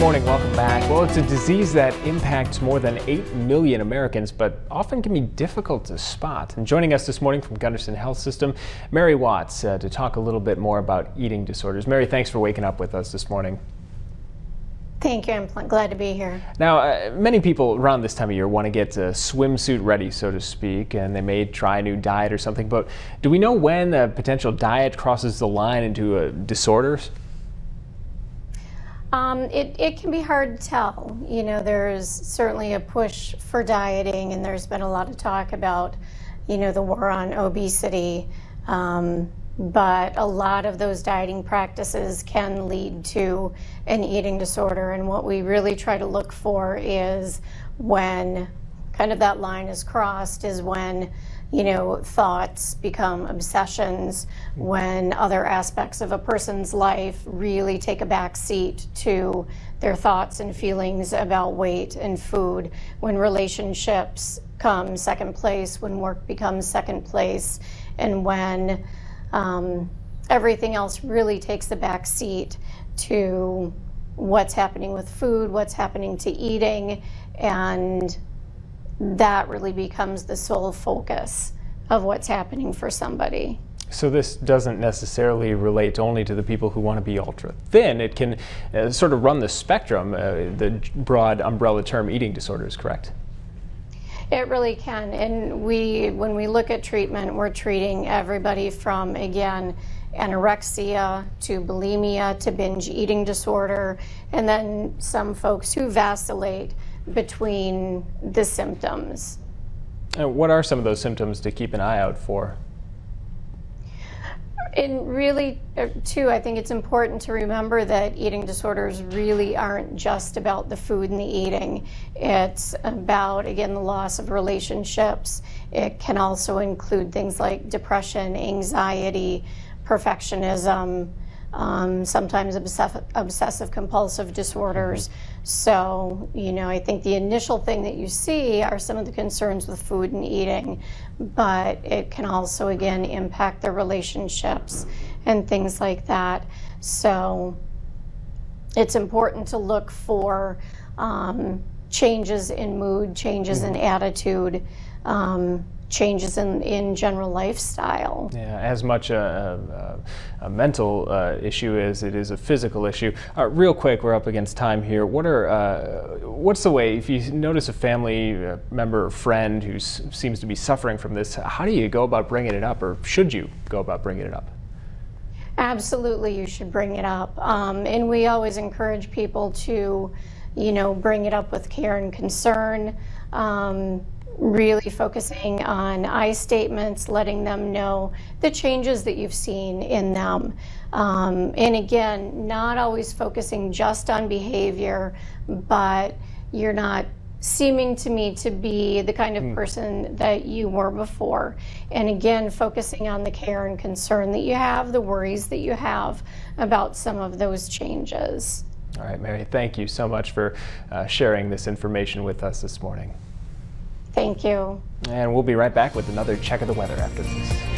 morning, welcome back. Well, it's a disease that impacts more than 8 million Americans, but often can be difficult to spot. And joining us this morning from Gunderson Health System, Mary Watts, to talk a little bit more about eating disorders. Mary, thanks for waking up with us this morning. Thank you. I'm glad to be here. Now, many people around this time of year want to get swimsuit ready, so to speak, and they may try a new diet or something, but do we know when a potential diet crosses the line into disorders? It can be hard to tell. You know, there's certainly a push for dieting, and there's been a lot of talk about, you know, the war on obesity. But a lot of those dieting practices can lead to an eating disorder. And what we really try to look for is when kind of that line is crossed, is when, you know, thoughts become obsessions, when other aspects of a person's life really take a back seat to their thoughts and feelings about weight and food, when relationships come second place, when work becomes second place, and when everything else really takes the back seat to what's happening with food, what's happening to eating, and that really becomes the sole focus of what's happening for somebody. So this doesn't necessarily relate only to the people who want to be ultra thin. It can sort of run the spectrum, the broad umbrella term eating disorders, correct? It really can. And when we look at treatment, we're treating everybody from, again, anorexia to bulimia to binge eating disorder, and then some folks who vacillate between the symptoms. What are some of those symptoms to keep an eye out for? And really, too, I think it's important to remember that eating disorders really aren't just about the food and the eating. It's about, again, the loss of relationships. It can also include things like depression, anxiety, perfectionism, sometimes obsessive compulsive disorders. So, you know, I think the initial thing that you see are some of the concerns with food and eating, but it can also, again, impact their relationships and things like that. So it's important to look for changes in mood, changes in attitude, changes in general lifestyle. Yeah, as much a mental issue as it is a physical issue. Real quick, we're up against time here. What's the way, if you notice a family member or friend who seems to be suffering from this, how do you go about bringing it up, or should you go about bringing it up? Absolutely, you should bring it up. And we always encourage people to, you know, bring it up with care and concern. Really focusing on I statements, letting them know the changes that you've seen in them. And again, not always focusing just on behavior, but you're not seeming to me to be the kind of person that you were before. And again, focusing on the care and concern that you have, the worries that you have about some of those changes. All right, Mary, thank you so much for sharing this information with us this morning. Thank you. And we'll be right back with another check of the weather after this.